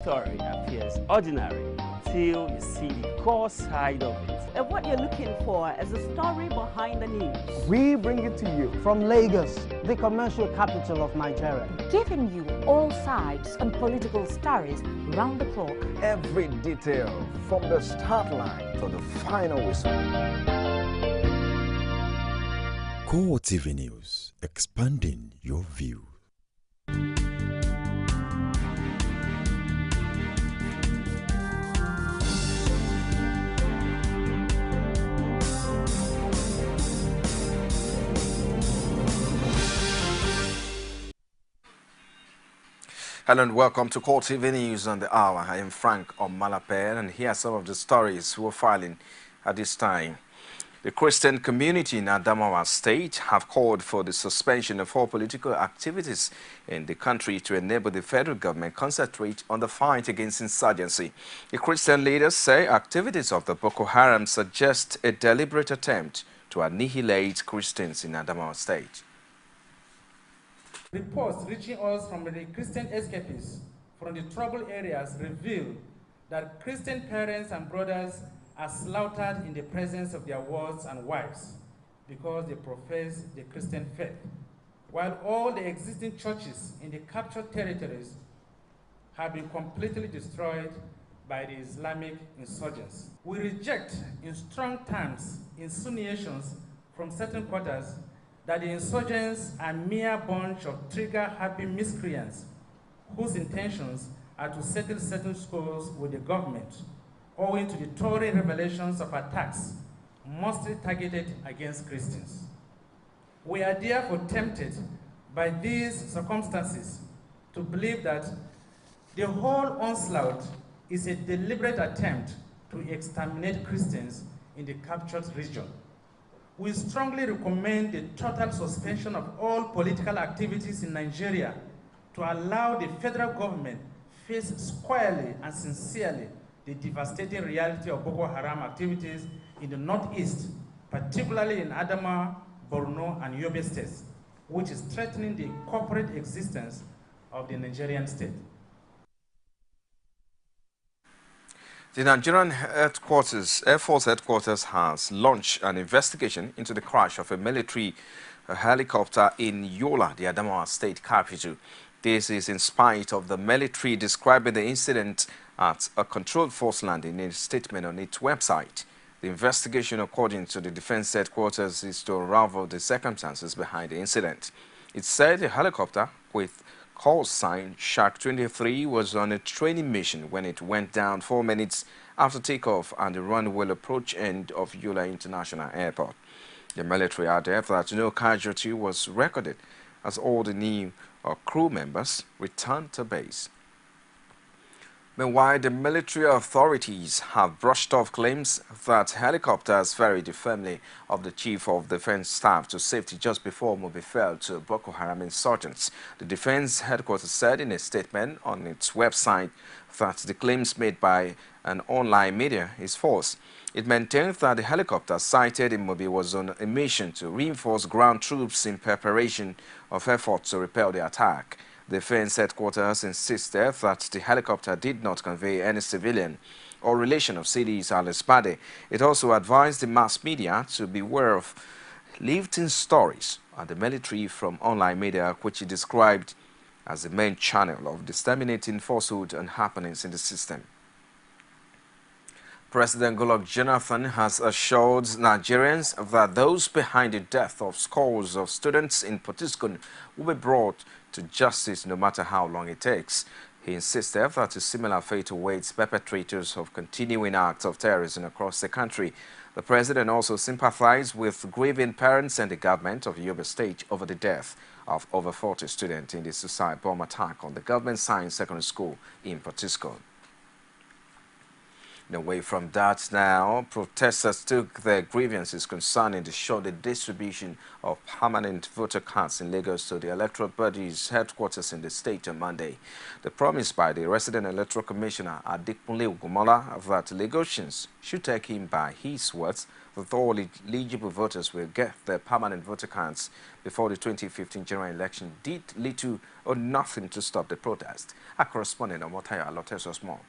story appears ordinary till you see the core side of it. And what you're looking for is the story behind the news. We bring it to you from Lagos, the commercial capital of Nigeria. Giving you all sides and political stories round the clock. Every detail from the start line to the final whistle. CoreTV News, expanding your view. Hello and welcome to CoreTV News on the Hour. I am Frank Omalape, and here are some of the stories we're filing at this time. The Christian community in Adamawa State have called for the suspension of all political activities in the country to enable the federal government concentrate on the fight against insurgency. The Christian leaders say activities of the Boko Haram suggest a deliberate attempt to annihilate Christians in Adamawa State. Reports reaching us from the Christian escapees from the troubled areas reveal that Christian parents and brothers are slaughtered in the presence of their wives and wives because they profess the Christian faith, while all the existing churches in the captured territories have been completely destroyed by the Islamic insurgents. We reject in strong terms insinuations from certain quarters that the insurgents are a mere bunch of trigger-happy miscreants whose intentions are to settle certain scores with the government, owing to the Tory revelations of attacks mostly targeted against Christians. We are therefore tempted by these circumstances to believe that the whole onslaught is a deliberate attempt to exterminate Christians in the captured region. We strongly recommend the total suspension of all political activities in Nigeria to allow the federal government face squarely and sincerely the devastating reality of Boko Haram activities in the northeast, particularly in Adamawa, Borno, and Yobe states, which is threatening the corporate existence of the Nigerian state. The Nigerian Air Force headquarters has launched an investigation into the crash of a military helicopter in Yola, the Adamawa state capital. This is in spite of the military describing the incident as a controlled force landing in a statement on its website. The investigation, according to the defense headquarters, is to unravel the circumstances behind the incident. It said the helicopter, with call sign Shark 23, was on a training mission when it went down 4 minutes after takeoff and the runway approach end of Yola International Airport. The military added that no casualty was recorded as all the new crew members returned to base. Meanwhile, the military authorities have brushed off claims that helicopters ferried the family of the Chief of Defense Staff to safety just before Mobi fell to Boko Haram insurgents. The Defense Headquarters said in a statement on its website that the claims made by an online media is false. It maintained that the helicopter sighted in Mobi was on a mission to reinforce ground troops in preparation of efforts to repel the attack. Defense Headquarters insisted that the helicopter did not convey any civilian or relation of Sidi Ali's body. It also advised the mass media to beware of lifting stories at the military from online media, which it described as the main channel of disseminating falsehood and happenings in the system. President Goodluck Jonathan has assured Nigerians that those behind the death of scores of students in Potiskum will be brought to justice no matter how long it takes. He insisted that a similar fate awaits perpetrators of continuing acts of terrorism across the country. The president also sympathized with grieving parents and the government of Yobe State over the death of over 40 students in the suicide bomb attack on the government science secondary school in Potiskum. Away from that now, protesters took their grievances concerning the shorted distribution of permanent voter cards in Lagos to the electoral body's headquarters in the state on Monday. The promise by the resident electoral commissioner Adekunle Ogunmola that Lagosians should take him by his words that all eligible voters will get their permanent voter cards before the 2015 general election did little or nothing to stop the protest. Our correspondent Omotaya tells us more.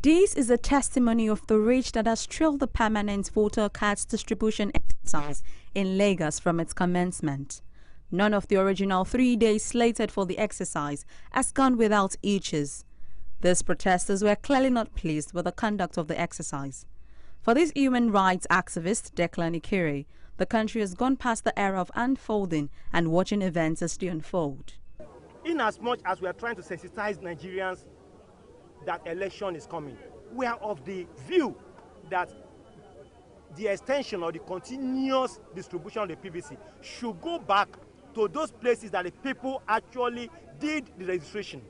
This is a testimony of the rage that has trailed the permanent voter cards distribution exercise in Lagos from its commencement. None of the original 3 days slated for the exercise has gone without hitches. These protesters were clearly not pleased with the conduct of the exercise. For this human rights activist, Declan Ikere, the country has gone past the era of unfolding and watching events as they unfold. In as much as we are trying to sensitize Nigerians that election is coming, we are of the view that the extension or the continuous distribution of the PVC should go back to those places that the people actually did the registration.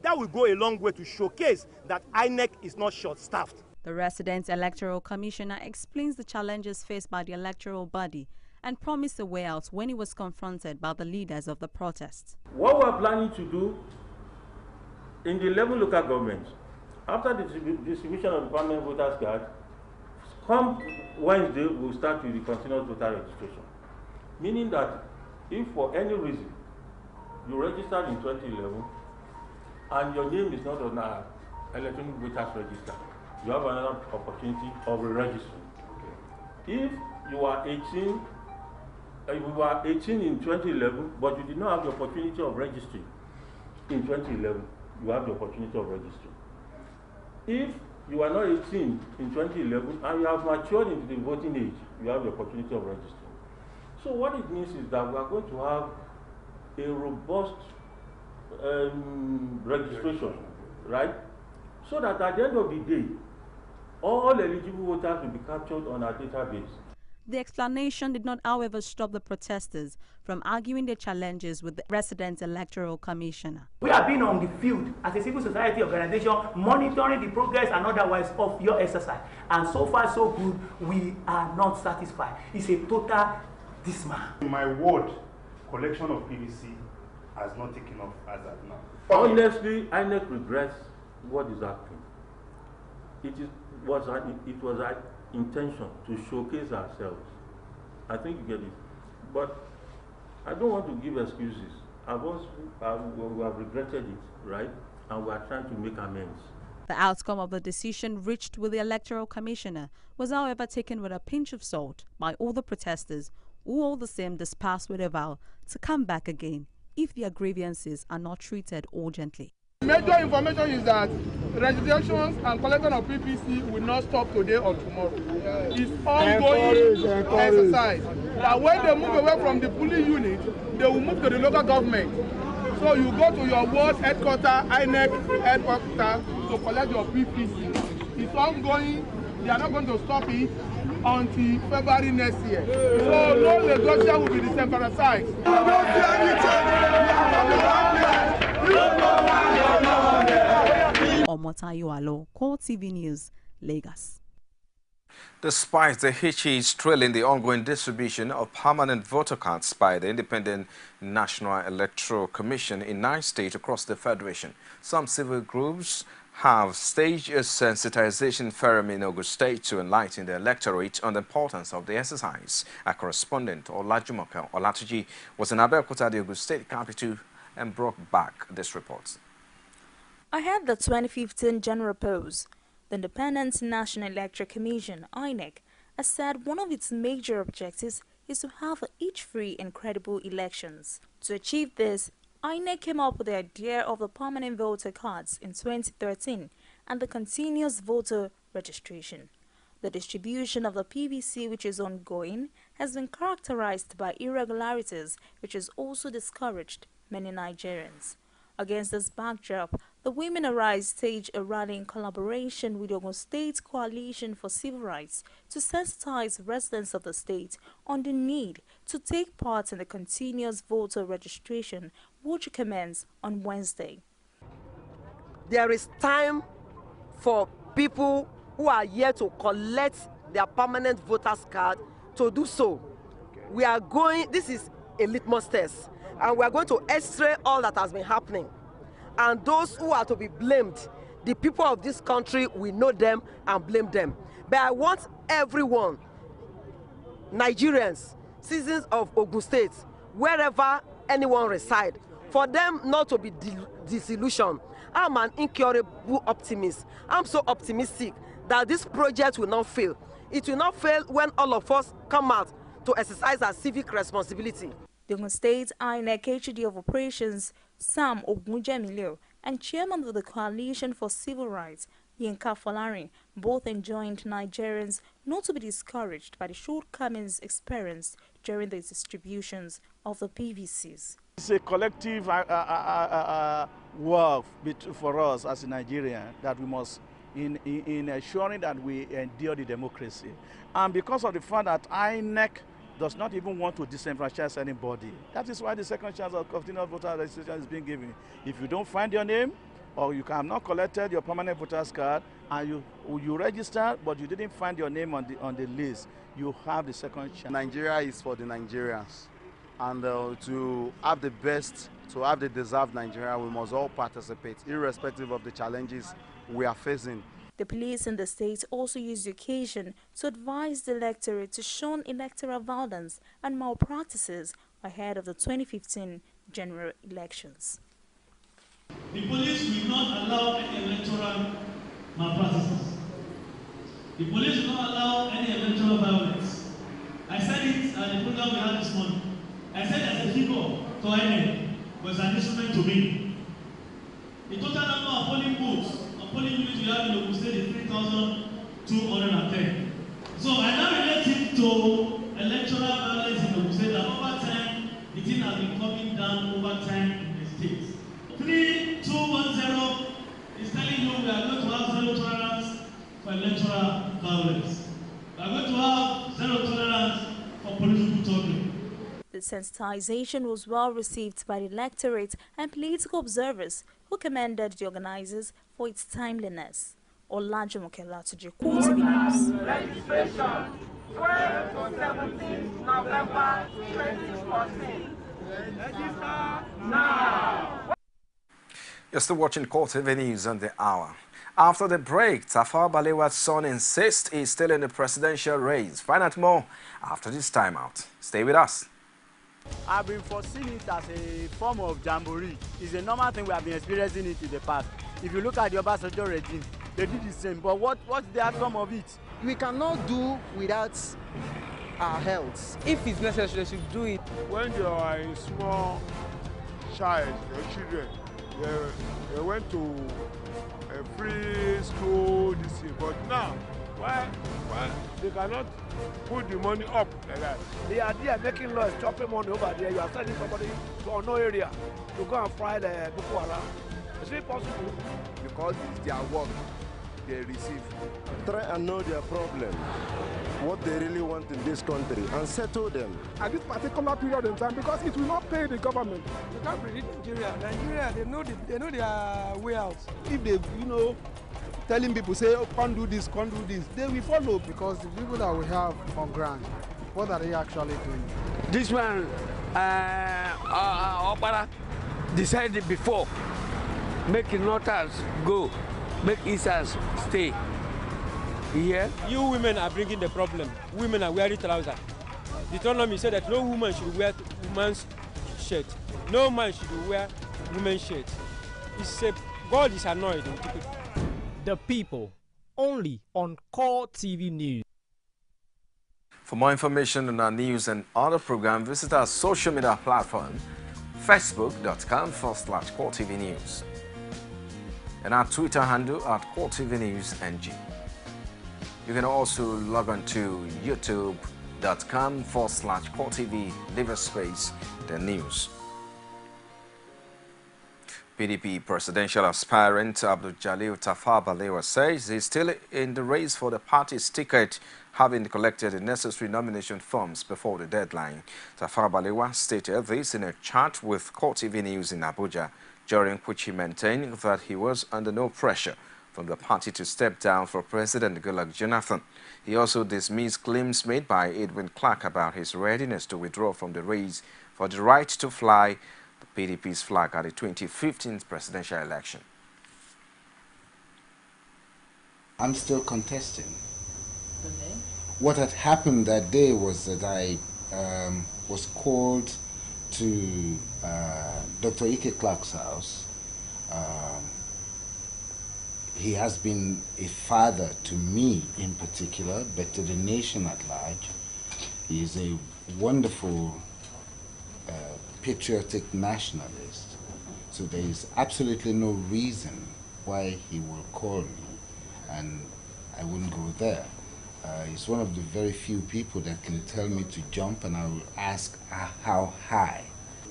That will go a long way to showcase that INEC is not short-staffed. The resident electoral commissioner explains the challenges faced by the electoral body and promised a way out when he was confronted by the leaders of the protest. What we are planning to do in the 11 local governments, after the distribution of the permanent voters card, come Wednesday, we'll start with the continuous voter registration. Meaning that if for any reason you registered in 2011 and your name is not on our electronic voters register, you have another opportunity of re-registering. Okay. If you are 18, you were 18 in 2011, but you did not have the opportunity of registering in 2011, you have the opportunity of registering. If you are not 18 in 2011 and you have matured into the voting age, you have the opportunity of registering. So what it means is that we are going to have a robust registration, right? So that at the end of the day, all eligible voters will be captured on our database. The explanation did not, however, stop the protesters from arguing their challenges with the resident electoral commissioner. We have been on the field as a civil society organization monitoring the progress and otherwise of your exercise. And so far so good, we are not satisfied. It's a total dismal. In my ward, collection of PVC has not taken off as of now. Honestly, INEC regrets what is happening. It was our intention to showcase ourselves. I think you get it. But I don't want to give excuses. We have regretted it, right? And we are trying to make amends. The outcome of the decision reached with the electoral commissioner was, however, taken with a pinch of salt by all the protesters, who all the same dispersed with a vow to come back again if their grievances are not treated urgently. Major information is that registrations and collection of PPC will not stop today or tomorrow. It's ongoing exercise. That when they move away from the polling unit, they will move to the local government. So you go to your ward headquarters, INEC headquarters, to collect your PPC. It's ongoing. They are not going to stop it until February next year. So no Lagosian will be disembarrassed. Omotayo, CoreTV News, Lagos. Despite the hitches trailing the ongoing distribution of permanent voter cards by the Independent National Electoral Commission in 9 states across the Federation, some civil groups have staged a sensitization forum in Ogun State to enlighten the electorate on the importance of the exercise. Our correspondent, Olajumoke Olatuji, was in Abeokuta, the Ogun State capital, and brought back this report. Ahead the 2015 general polls, the Independent National Electoral Commission, INEC, has said one of its major objectives is to have itch-free and credible elections. To achieve this, INEC came up with the idea of the permanent voter cards in 2013 and the continuous voter registration. The distribution of the PVC, which is ongoing, has been characterized by irregularities, which has also discouraged many Nigerians. Against this backdrop, The Women Arise staged a rally in collaboration with the Ogun State Coalition for Civil Rights to sensitize residents of the state on the need to take part in the continuous voter registration, which commences on Wednesday. There is time for people who are here to collect their permanent voters card to do so. We are going, this is a litmus test, and we are going to x-ray all that has been happening. And those who are to be blamed, the people of this country, we know them and blame them. But I want everyone, Nigerians, citizens of Ogun State, wherever anyone resides, for them not to be disillusioned. I'm an incurable optimist. I'm so optimistic that this project will not fail. It will not fail when all of us come out to exercise our civic responsibility. The Ogun State INEC HOD of Operations, Sam Ogunjemilio, and Chairman of the Coalition for Civil Rights, Yinka Folarin, both enjoined Nigerians not to be discouraged by the shortcomings experienced during the distributions of the PVCs. It's a collective work for us as a Nigerian that we must, in ensuring that we endure the democracy. And because of the fact that INEC does not even want to disenfranchise anybody, that is why the second chance of continuous voter registration is being given. If you don't find your name, or you have not collected your permanent voter's card, and you register, but you didn't find your name on the list, you have the second chance. Nigeria is for the Nigerians. And to have the best, to have the deserved Nigeria, we must all participate, irrespective of the challenges we are facing. The police in the state also used the occasion to advise the electorate to shun electoral violence and malpractices ahead of the 2015 general elections. The police will not allow any electoral malpractices. The police will not allow any electoral violence. I said it at the program we had this morning. I said as a figure to INEC was an instrument to me. The total number of polling booths or polling units we have in Ogun State is 3,210. So I now relate it to electoral violence in Ogun State that over time the thing has been coming down over time in the state. 3210 is telling you we are going to have zero tolerance for electoral violence. We are going to have zero tolerance for political talking. The sensitization was well received by the electorate and political observers who commended the organizers for its timeliness. Olajumoke Latuji, CoreTV News. Registration 12 to 17 November 2014. Register now. You're still watching CoreTV News on the hour. After the break, Tafawa Balewa's son insists he's still in the presidential race. Find out more after this timeout. Stay with us. I've been foreseeing it as a form of jamboree. It's a normal thing we have been experiencing it in the past. If you look at the Obasanjo regime, they did the same. But what's the outcome of it? We cannot do without our health. If it's necessary, they should do it. When you are a small child, your children, they went to a free school this year. But now, why they cannot put the money up like that? They are there making laws, chopping money over there. You are sending somebody to unknown area to go and fry the Boko Haram. It's not possible. Because it's their work they receive. Try and know their problem, what they really want in this country, and settle them. At this particular period in time, because it will not pay the government. You can't predict Nigeria. Nigeria, they know their way out. If they, telling people, say, oh, can't do this, they will follow. Because the people that we have on ground, what are they actually doing? This one, Opara decided before, make Northers go, make Easters stay. Yeah. You women are bringing the problem. Women are wearing trousers. Deuteronomy said that no woman should wear woman's shirt. No man should wear woman's shirt. God is annoyed with people. The People, only on CoreTV News. For more information on our news and other programs, visit our social media platform, facebook.com/CoreTV News, and our Twitter handle at CoreTV News NG. You can also log on to youtube.com/CoreTV, leave a space, the news. PDP presidential aspirant Abdul Jalil Tafawa Balewa says he's still in the race for the party's ticket, having collected the necessary nomination forms before the deadline. Tafawa Balewa stated this in a chat with CoreTV News in Abuja, during which he maintained that he was under no pressure from the party to step down for President Goodluck Jonathan. He also dismissed claims made by Edwin Clark about his readiness to withdraw from the race for the right to fly the PDP's flag at the 2015 presidential election. I'm still contesting. Okay. What had happened that day was that I was called to Dr. Ike Clark's house. He has been a father to me in particular, but to the nation at large. He is a wonderful patriotic nationalist. So there is absolutely no reason why he will call me and I wouldn't go there. He's one of the very few people that can tell me to jump and I will ask how high.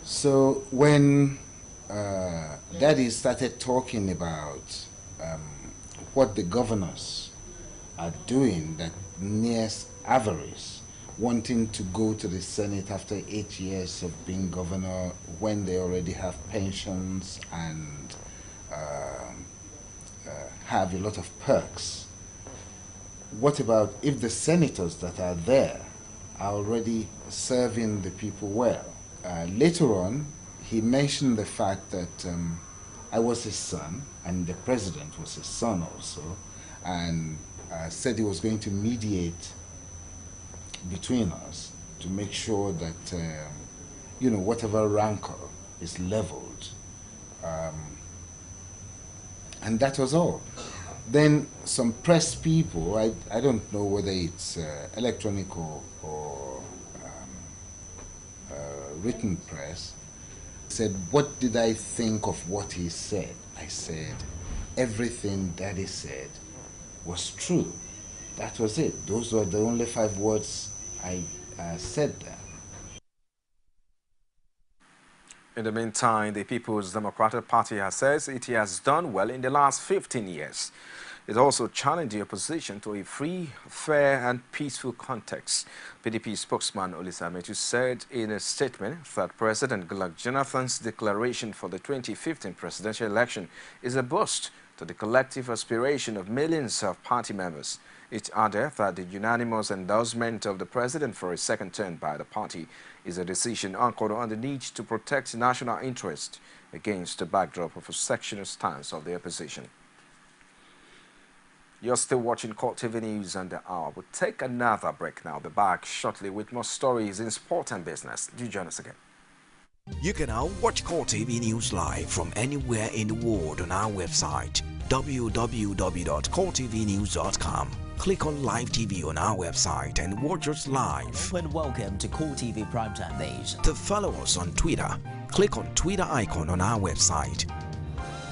So when Daddy started talking about what the governors are doing that nears avarice, wanting to go to the Senate after 8 years of being governor when they already have pensions and have a lot of perks. What about if the senators that are there are already serving the people well? Later on, he mentioned the fact that I was his son, and the president was his son also, and said he was going to mediate between us to make sure that, you know, whatever rancor is leveled. And that was all. Then some press people, I don't know whether it's electronic or written press, said, what did I think of what he said? I said, everything Daddy said was true. That was it. Those were the only 5 words I said there. In the meantime, the People's Democratic Party has said it has done well in the last 15 years. It also challenged the opposition to a free, fair and peaceful context. PDP spokesman Olisa Metu said in a statement that President Goodluck Jonathan's declaration for the 2015 presidential election is a boost to the collective aspiration of millions of party members. It added that the unanimous endorsement of the president for a second term by the party is a decision anchored on the need to protect national interest against the backdrop of a sectional stance of the opposition. You're still watching CoreTV News and the Hour. We'll take another break now. Be back shortly with more stories in sport and business. Do join us again. You can now watch CoreTV News live from anywhere in the world on our website, www.coretvnews.com. Click on Live TV on our website and watch us live. And welcome to CoreTV Primetime Days. To follow us on Twitter, click on Twitter icon on our website.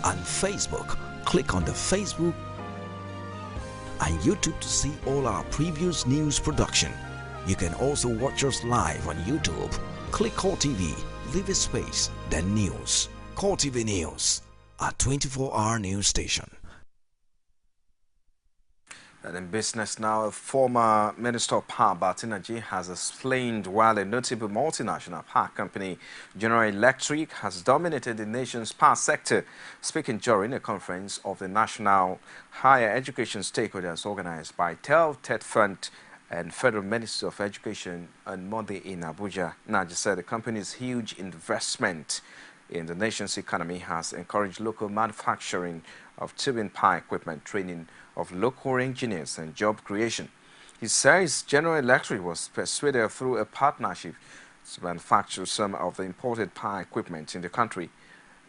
On Facebook, click on the Facebook and YouTube to see all our previous news production. You can also watch us live on YouTube. Click CoreTV, leave a space, then News. CoreTV News, a 24-hour news station. And in business now, former Minister of Power Energy has explained why a notable multinational power company, General Electric, has dominated the nation's power sector. Speaking during a conference of the National Higher Education Stakeholders organized by TED Fund and Federal Ministry of Education on Monday in Abuja, Naji said the company's huge investment in the nation's economy has encouraged local manufacturing of turbine power equipment, training of local engineers and job creation. He says General Electric was persuaded through a partnership to manufacture some of the imported power equipment in the country,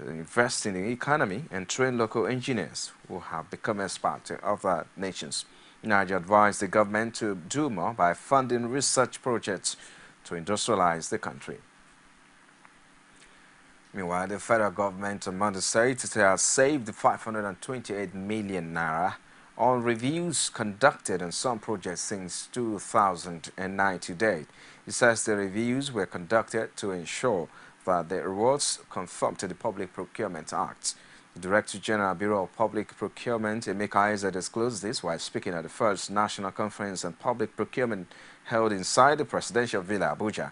invest in the economy and train local engineers who have become experts in other nations. Nigeria advised the government to do more by funding research projects to industrialize the country. Meanwhile, the federal government on Monday said it has saved 528 million naira on reviews conducted on some projects since 2009 to date. It says the reviews were conducted to ensure that the rewards conform to the Public Procurement Act. The Director General Bureau of Public Procurement, Emeka Eze, disclosed this while speaking at the first National Conference on Public Procurement held inside the Presidential Villa, Abuja.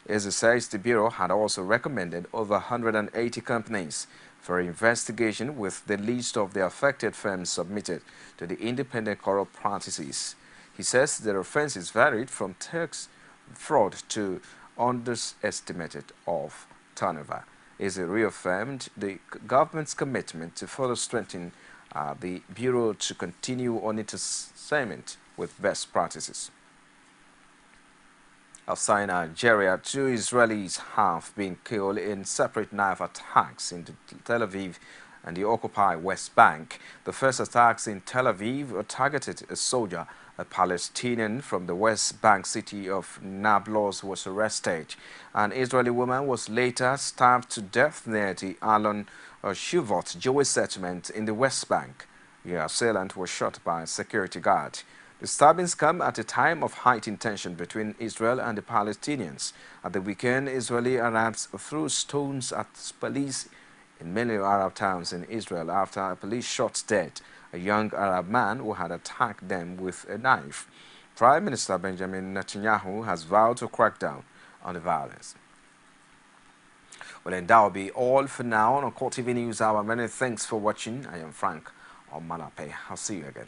Eze says the Bureau had also recommended over 180 companies for investigation, with the list of the affected firms submitted to the Independent Corrupt Practices. He says the offenses varied from tax fraud to underestimated of turnover. Eze reaffirmed the government's commitment to further strengthen the Bureau to continue on its assignment with best practices. Outside Nigeria, 2 Israelis have been killed in separate knife attacks in Tel Aviv and the occupied West Bank. The first attacks in Tel Aviv targeted a soldier. A Palestinian from the West Bank city of Nablus was arrested. An Israeli woman was later stabbed to death near the Alon Shuvot Jewish settlement in the West Bank. The assailant was shot by a security guard. The stabbings come at a time of heightened tension between Israel and the Palestinians. At the weekend, Israeli Arabs threw stones at police in many Arab towns in Israel after police shot dead a young Arab man who had attacked them with a knife. Prime Minister Benjamin Netanyahu has vowed to crack down on the violence. Well, and that will be all for now on CoreTV News Hour. Many thanks for watching. I am Frank Omalape. I'll see you again.